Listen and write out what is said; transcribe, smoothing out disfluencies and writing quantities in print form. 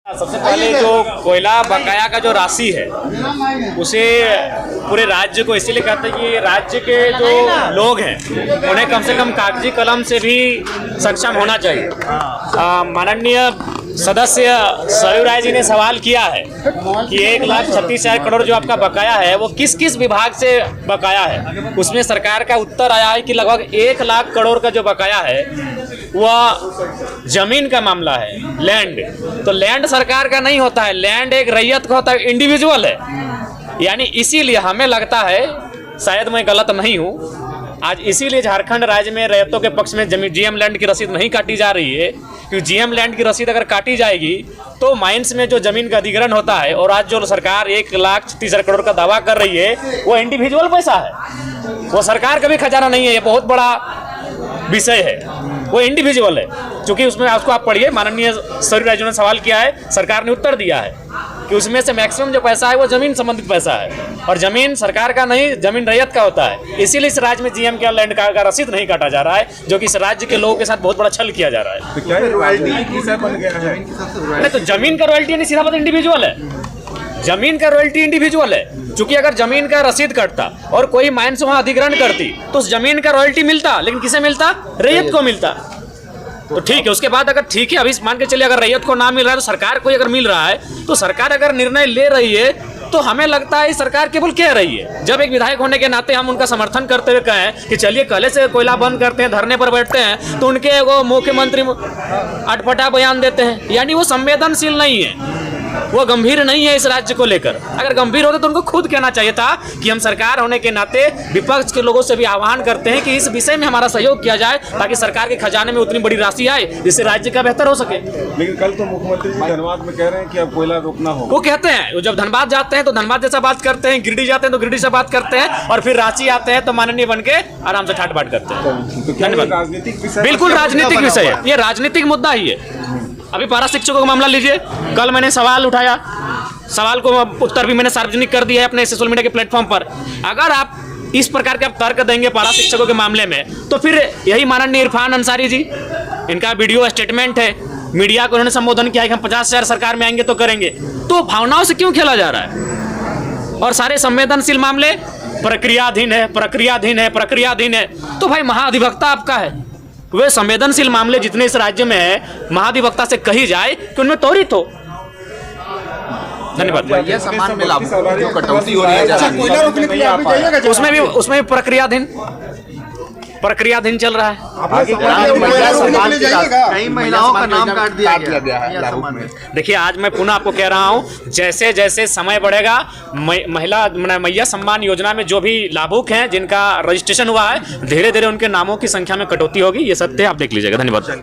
सबसे पहले जो कोयला बकाया का जो राशि है उसे पूरे राज्य को इसीलिए कहते हैं कि राज्य के जो लोग हैं उन्हें कम से कम कागजी कलम से भी सक्षम होना चाहिए। माननीय सदस्य सरयू राय जी ने सवाल किया है कि 1,36,000 करोड़ जो आपका बकाया है वो किस किस विभाग से बकाया है। उसमें सरकार का उत्तर आया है कि लगभग 1 लाख करोड़ का जो बकाया है वह जमीन का मामला है, लैंड। तो लैंड सरकार का नहीं होता है, लैंड एक रैयत का होता है, इंडिविजुअल है। यानी इसीलिए हमें लगता है, शायद मैं गलत नहीं हूँ, आज इसीलिए झारखंड राज्य में रैयतों के पक्ष में जमीन जीएम लैंड की रसीद नहीं काटी जा रही है, क्योंकि जीएम लैंड की रसीद अगर काटी जाएगी तो माइंस में जो जमीन का अधिग्रहण होता है, और आज जो सरकार 1,36,000 करोड़ का दावा कर रही है वो इंडिविजुअल पैसा है, वो सरकार का भी खजाना नहीं है। ये बहुत बड़ा विषय है, वो इंडिविजुअल है। क्योंकि उसमें उसको आप पढ़िए, माननीय सरयू राय जी ने सवाल किया है, सरकार ने उत्तर दिया है कि उसमें से मैक्सिमम जो पैसा है वो जमीन संबंधित पैसा है, और जमीन सरकार का नहीं, जमीन रैयत का होता है। इसीलिए इस राज्य में जीएम के लैंड का रसीद नहीं काटा जा रहा है, जो कि इस राज्य के लोगों के साथ बहुत बड़ा छल किया जा रहा है। तो क्या रॉयल्टी विषय बन गया है? नहीं, तो जमीन का रॉयल्टी नहीं, सीधा बात इंडिविजुअल है। जमीन का रॉयल्टी इंडिविजुअल है, क्योंकि अगर जमीन का रसीद कटता और कोई माइंस वहां अधिग्रहण करती तो उस जमीन का रॉयल्टी मिलता, लेकिन किसे मिलता? रैयत को मिलता। तो ठीक है, उसके बाद अगर ठीक है, अभी मान के चलिए अगर रैयत को ना मिल रहा है तो सरकार को अगर मिल रहा है, तो सरकार अगर निर्णय ले रही है तो हमें लगता है सरकार केवल कह रही है। जब एक विधायक होने के नाते हम उनका समर्थन करते हुए कहें कि चलिए कल से कोयला बंद करते हैं, धरने पर बैठते हैं, तो उनके वो मुख्यमंत्री अटपटा बयान देते हैं। यानी वो संवेदनशील नहीं है, वो गंभीर नहीं है इस राज्य को लेकर। अगर गंभीर होते तो उनको खुद कहना चाहिए था कि हम सरकार होने के नाते विपक्ष के लोगों से भी आह्वान करते हैं कि इस विषय में हमारा सहयोग किया जाए, ताकि सरकार के खजाने में उतनी बड़ी राशि आए जिससे राज्य का बेहतर हो सके। लेकिन कल तो मुख्यमंत्री जी धनबाद में कह रहे हैं कि अब कोयला रोकना होगा। वो कहते हैं, जब धनबाद जाते हैं तो धनबाद जैसा बात करते हैं, गिरिडीह जाते हैं तो गिरिडीह से बात करते हैं, और फिर रांची आते हैं तो माननीय बन के आराम से ठाट बाट करते हैं। धन्यवाद। बिल्कुल राजनीतिक विषय है, ये राजनीतिक मुद्दा ही है। अभी पारा शिक्षकों का मामला लीजिए, कल मैंने सवाल उठाया, सवाल को उत्तर भी मैंने सार्वजनिक कर दिया है अपने सोशल मीडिया के प्लेटफॉर्म पर। अगर आप इस प्रकार के आप तर्क देंगे पारा शिक्षकों के मामले में, तो फिर यही माननीय इरफान अंसारी जी, इनका वीडियो स्टेटमेंट है, मीडिया को उन्होंने संबोधन किया है कि हम 50,000 सरकार में आएंगे तो करेंगे। तो भावनाओं से क्यों खेला जा रहा है? और सारे संवेदनशील मामले प्रक्रियाधीन है, प्रक्रियाधीन है, प्रक्रियाधीन है। तो भाई महाधिवक्ता आपका है, वे संवेदनशील मामले जितने इस राज्य में है महाधिवक्ता से कही जाए कि उनमें त्वरित हो। धन्यवाद। ये सामान में लाभ जो कटौती हो रही है, उसमें भी प्रक्रियाधीन चल रहा है। कई महिलाओं का नाम काट दिया गया है। देखिए, आज मैं पुनः आपको कह रहा हूँ, जैसे जैसे समय बढ़ेगा, मैया सम्मान योजना में जो भी लाभुक हैं जिनका रजिस्ट्रेशन हुआ है, धीरे धीरे उनके नामों की संख्या में कटौती होगी। ये सत्य आप देख लीजिएगा। धन्यवाद।